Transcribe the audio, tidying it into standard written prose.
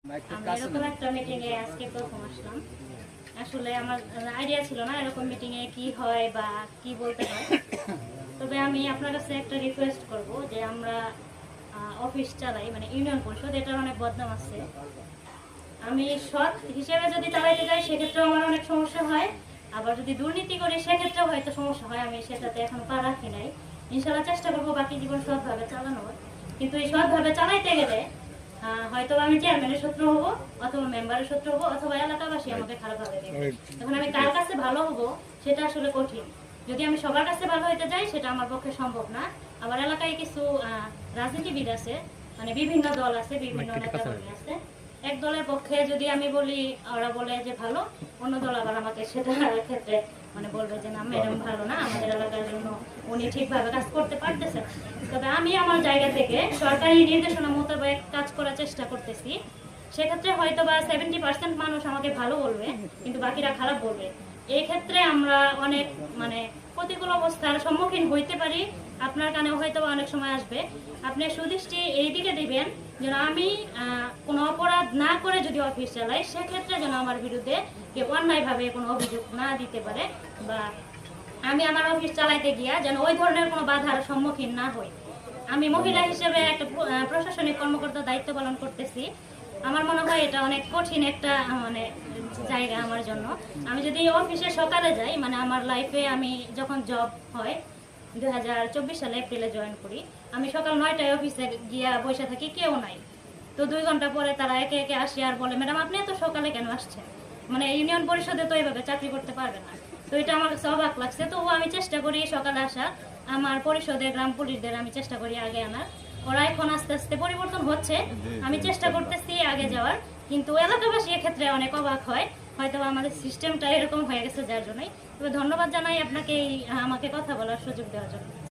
আমি এরকম একটা মিটিং এ আজকে প্রথম আসলাম। আসলে আমার আইডিয়া ছিল না এরকম মিটিং এ কি হয় বা কি বলতে হয়। তবে আমি আপনার কাছে একটা রিকোয়েস্ট করব যে আমরা অফিস চালাই, মানে ইউনিয়ন পরিষদ, এটার অনেক বদনাম আছে। আমি সৎ হিসেবে যদি চালাইতে যাই সেক্ষেত্রে আমার অনেক সমস্যা হয়, আবার যদি দুর্নীতি করি সেক্ষেত্রেও হয়তো সমস্যা হয়। আমি সেটাতে এখনো পা রাখি নাই। ইনশাল্লাহ চেষ্টা করবো বাকি জীবন সৎভাবে চালানোর। কিন্তু এই সৎভাবে চালাইতে গেলে হয়তো আমি চেয়ারম্যানের শত্রু হবো, অথবা মেম্বারের শত্রু হবো, অথবা এলাকাবাসী আমাকে খারাপ ভাবে দেবে। এখন আমি কার কাছে ভালো হবো সেটা আসলে কঠিন। যদি আমি সবার কাছে ভালো হইতে যাই সেটা আমার পক্ষে সম্ভব না। আবার এলাকায় কিছু রাজনীতিবিদ আছে, মানে বিভিন্ন দল আছে, বিভিন্ন নেতাকর্মী আছে। এক দলের পক্ষে যদি আমি বলি, ওরা বলে যে ভালো, অন্য দল আবার আমাকে সেটার ক্ষেত্রে মানে বলবে যে না, ম্যাডাম ভালো না, আমাদের এলাকার জন্য উনি ঠিকভাবে কাজ করতে পারতেছে। তবে আমি আমার জায়গা থেকে সরকারি নির্দেশনা মোতাবেক কাজ করার চেষ্টা করতেছি। সেক্ষেত্রে হয়তো বা 70% মানুষ আমাকে ভালো বলবে, কিন্তু বাকিরা খারাপ বলবে। এই ক্ষেত্রে আমরা অনেক মানে প্রতিকূল অবস্থার সম্মুখীন হইতে পারি। আপনার কানেও হয়তো অনেক সময় আসবে। আপনি সুদৃষ্টি এইদিকে দিবেন যেন আমি কোনো অপরাধ না করে যদি অফিস চালাই, সেক্ষেত্রে যেন আমার বিরুদ্ধে কেউ অন্যায়ভাবে কোনো অভিযোগ না দিতে পারে, বা আমি আমার অফিস চালাইতে গিয়া যেন ওই ধরনের কোনো বাধার সম্মুখীন না হই। আমি মহিলা হিসেবে একটা প্রশাসনিক কর্মকর্তার দায়িত্ব পালন করতেছি। আমার মনে হয় এটা অনেক কঠিন একটা মানে জায়গা আমার জন্য। আমি যদি অফিসে সকালে যাই, মানে আমার লাইফে আমি যখন জব হয় 2024 সালে এপ্রিলে জয়েন করি, আমি সকাল 9টায় অফিসে গিয়া বসে থাকি, কেউ নাই। তো 2 ঘন্টা পরে তারা একে একে আসে আর বলে, ম্যাডাম আপনি এত সকালে কেন আসছেন? মানে ইউনিয়ন পরিষদে তো এইভাবে চাকরি করতে পারবে না। তো এটা আমার কাছে অবাক লাগছে। তো আমি চেষ্টা করি সকালে আসা, আমার পরিষদের গ্রাম পুলিশদের আমি চেষ্টা করি আগে আনার। ওরা এখন আস্তে আস্তে পরিবর্তন হচ্ছে, আমি চেষ্টা করতেছি আগে যাওয়ার। কিন্তু এলাকাবাসী এক্ষেত্রে অনেক অবাক হয়, হয়তো আমাদের সিস্টেমটা এরকম হয়ে গেছে যার জন্যই। তবে ধন্যবাদ জানাই আপনাকে আমাকে কথা বলার সুযোগ দেওয়ার জন্য।